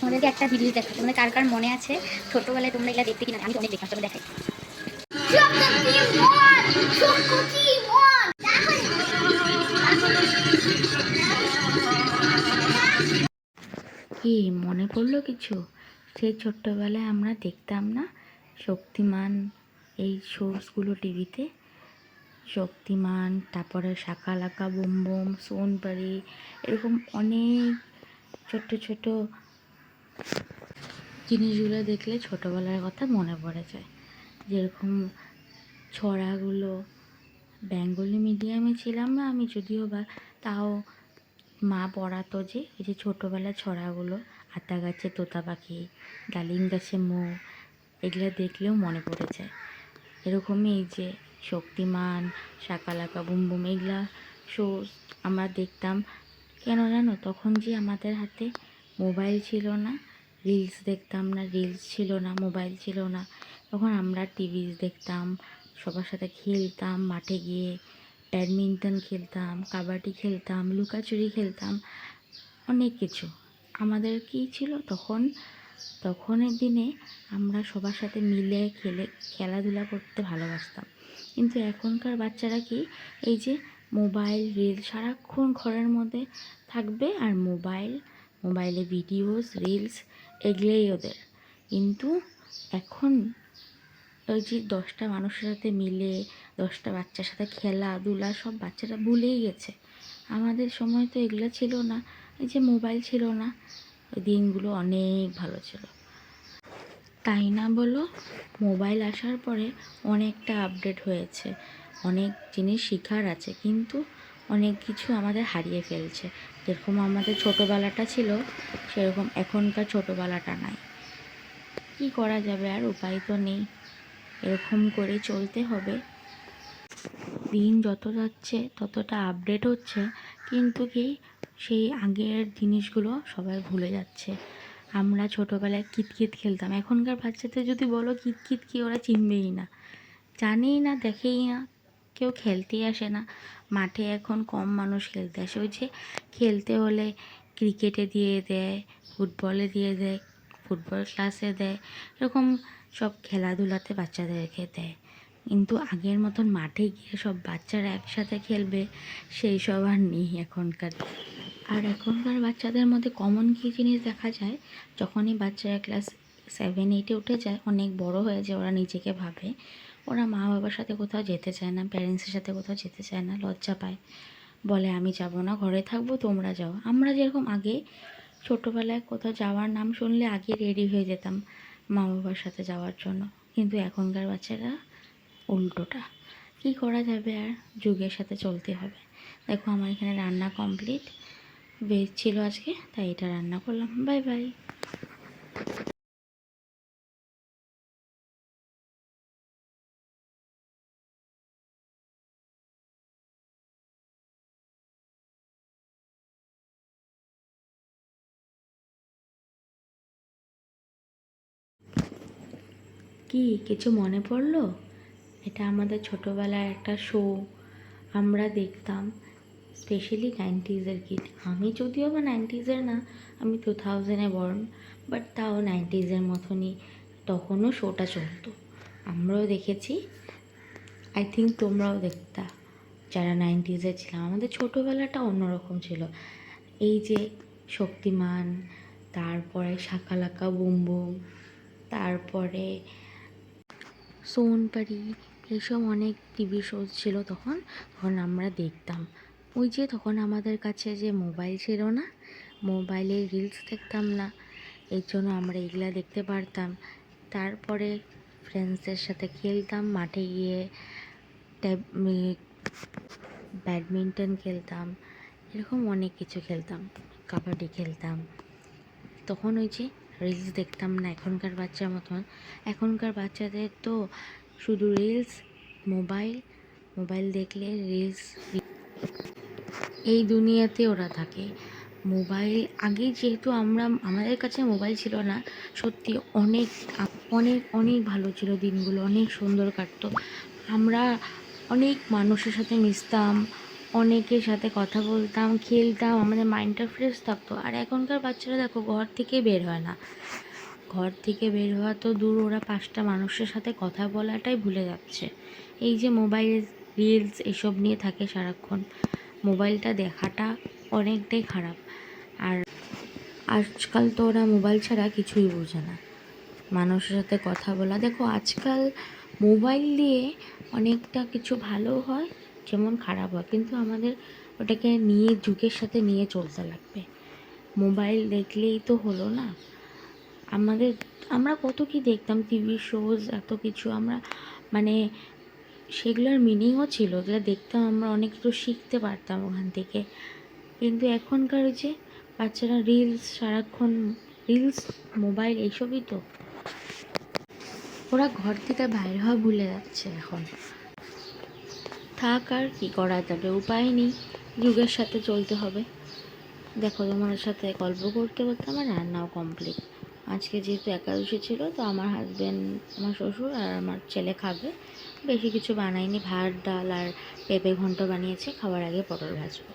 তোমাদেরকে একটা ভিডিও দেখাই, তোমাদের কার কার মনে আছে ছোটবেলায় তোমরা এগুলো দেখতে কিনা? আমি তো অনেক দেখতাম, তোমাদের দেখাই। কি মনে পড়লো কিছু? সেই ছোট্টবেলায় আমরা দেখতাম না শক্তিমান, এই শোজগুলো টিভিতে? শক্তিমান, তারপরে শাকা লাকা বুম বুম, সোনপারি, এরকম অনেক ছোট্ট ছোট জিনিসগুলো দেখলে ছোটোবেলার কথা মনে পড়ে যায়। যেরকম ছড়াগুলো, বেঙ্গলি মিডিয়ামে ছিলাম না আমি, যদিও বা তাও মা পড়াতো যে এই যে ছোটোবেলার ছড়াগুলো, আতা গাছে তোতা পাখি, ডালিম গাছে মৌ, এগুলো দেখলেও মনে পড়ে যায়। এরকমই এই যে শক্তিমান, শাকালাকা বুম বুম, এগুলা শো আমরা দেখতাম। কেন জানো? তখন যে আমাদের হাতে মোবাইল ছিল না, রিলস দেখতাম না, রিলস ছিল না, মোবাইল ছিল না, তখন আমরা টিভি দেখতাম, সবার সাথে খেলতাম, মাঠে গিয়ে ব্যাডমিন্টন খেলতাম, কাবাডি খেলতাম, লুকাচুরি খেলতাম, অনেক কিছু। আমাদের কী ছিল তখন, তখনের দিনে আমরা সবার সাথে মিলে খেলাধুলা করতে ভালোবাসতাম। কিন্তু এখনকার বাচ্চারা কি, এই যে মোবাইল, রিল, সারাক্ষণ ঘরের মধ্যে থাকবে আর মোবাইলে ভিডিওস, রিলস, এগুলোই ওদের। কিন্তু এখন ওই যে 10টা মানুষের সাথে মিলে 10টা বাচ্চার সাথে খেলাধুলা সব বাচ্চারা ভুলেই গেছে। আমাদের সময় তো এগুলো ছিল না, এই যে মোবাইল ছিল না, ওই দিনগুলো অনেক ভালো ছিল, তাই না বলো? মোবাইল আসার পরে অনেকটা আপডেট হয়েছে, অনেক জিনিস শেখার আছে, কিন্তু অনেক কিছু আমাদের হারিয়ে ফেলছে। যেরকম আমাদের ছোটোবেলাটা ছিল, সেরকম এখনকার ছোটোবেলাটা নাই। কি করা যাবে, আর উপায় তো নেই, এরকম করে চলতে হবে। দিন যত যাচ্ছে ততটা আপডেট হচ্ছে, কিন্তু কি সেই আগের জিনিসগুলো সবাই ভুলে যাচ্ছে। আমরা ছোটোবেলায় কিতকিত খেলতাম, এখনকার বাচ্চাদের যদি বলো কিতকিত কি, ওরা চিনবেই না, জানেই না, দেখেই না, কেউ খেলতেই আসে না। মাঠে এখন কম মানুষ খেলতে আসে, ওই যে খেলতে হলে ক্রিকেটে দিয়ে দেয়, ফুটবলে দিয়ে দেয়, ফুটবল ক্লাসে দেয়, এরকম সব খেলাধুলাতে বাচ্চাদেরকে দেয়। কিন্তু আগের মতন মাঠে গিয়ে সব বাচ্চারা একসাথে খেলবে, সেই সব আর নেই এখনকার। আর এখনকার বাচ্চাদের মধ্যে কমন কী জিনিস দেখা যায়, যখনই বাচ্চারা ক্লাস 7-8-এ উঠে যায়, অনেক বড় হয়ে যায়, ওরা নিজেকে ভাবে, ওরা মা বাবার সাথে কোথাও যেতে চায় না, প্যারেন্টসের সাথে কোথাও যেতে চায় না, লজ্জা পায়, বলে আমি যাব না, ঘরে থাকবো, তোমরা যাও। আমরা যেরকম আগে ছোটোবেলায় কোথাও যাওয়ার নাম শুনলে আগে রেডি হয়ে যেতাম মা বাবার সাথে যাওয়ার জন্য, কিন্তু এখনকার বাচ্চারা উল্টোটা। কি করা যাবে, আর যুগের সাথে চলতে হবে। দেখো আমার এখানে রান্না কমপ্লিট, ভেজ ছিল আজকে, তাই এটা রান্না করলাম। Bye bye. কি কিছু মনে পড়লো? এটা আমাদের ছোটোবেলার একটা শো, আমরা দেখতাম, স্পেশালি 90s-এর কিড। আমি যদিও বা 90s-এর না, আমি 2000-এ বর্ন, বাট তাও 90s-এর মতনই তখনও শোটা চলতো, আমরাও দেখেছি। আই থিঙ্ক তোমরাও দেখতা যারা 90s-এ ছিলাম। আমাদের ছোটোবেলাটা অন্যরকম ছিল। এই যে শক্তিমান, তারপরে শাকালাকা বুম বুম, তারপরে সোনপারি, এইসব অনেক টিভি শো ছিল তখন, তখন আমরা দেখতাম। ওই যে তখন আমাদের কাছে যে মোবাইল ছিল না, মোবাইলে রিলস দেখতাম না, এর জন্য আমরা এগুলা দেখতে পারতাম। তারপরে ফ্রেন্ডসদের সাথে খেলতাম, মাঠে গিয়ে ব্যাডমিন্টন খেলতাম, এরকম অনেক কিছু খেলতাম, কাবাডি খেলতাম। তখন ওই যে রিলস দেখতাম না এখনকার বাচ্চার মতন। এখনকার বাচ্চাদের তো শুধু রিলস, মোবাইল, মোবাইল দেখলে রিলস, এই দুনিয়াতে ওরা থাকে। মোবাইল আগে যেহেতু আমাদের কাছে মোবাইল ছিল না, সত্যি অনেক অনেক অনেক ভালো ছিল দিনগুলো, অনেক সুন্দর কাটতো। আমরা অনেক মানুষের সাথে মিশতাম, অনেকের সাথে কথা বলতাম, খেলতাম, আমাদের মাইন্ডটা ফ্রেশ থাকতো। আর এখনকার বাচ্চারা দেখো ঘর থেকে বের হয় না, ঘর থেকে বের হওয়া তো দূর, ওরা 5টা মানুষের সাথে কথা বলাটাই ভুলে যাচ্ছে। এই যে মোবাইল, রিলস এসব নিয়ে থাকে সারাক্ষণ, মোবাইলটা দেখাটা অনেকটাই খারাপ। আর আজকাল তো ওরা মোবাইল ছাড়া কিছুই বোঝে না। মানুষের সাথে কথা বলা, দেখো আজকাল মোবাইল দিয়ে অনেকটা কিছু ভালো হয় যেমন খারাপ হয়, কিন্তু আমাদের ওটাকে নিয়ে যুগের সাথে নিয়ে চলতে লাগবে। মোবাইল দেখলেই তো হলো না। আমরা কত কি দেখতাম, টিভি শোজ, এত কিছু আমরা মানে সেগুলোর মিনিংও ছিল, ওগুলো দেখতাম, আমরা অনেক কিছু শিখতে পারতাম ওখান থেকে। কিন্তু এখনকার ওই যে বাচ্চারা রিলস, সারাক্ষণ রিলস, মোবাইল, এইসবই তো। ওরা ঘর থেকে বাইরে হওয়া ভুলে যাচ্ছে এখন। থাক, আর কী করা যাবে, উপায় নেই, যুগের সাথে চলতে হবে। দেখো তোমার সাথে গল্প করতে করতে আমার রান্নাও কমপ্লিট। আজকে যেহেতু একাদশী ছিল, তো আমার হাজব্যান্ড, আমার শ্বশুর আর আমার ছেলে খাবে। বেশি কিছু বানাইনি, ভাত ডাল আর পেঁপে ঘন্ট বানিয়েছে, খাওয়ার আগে পটল ভাজবো।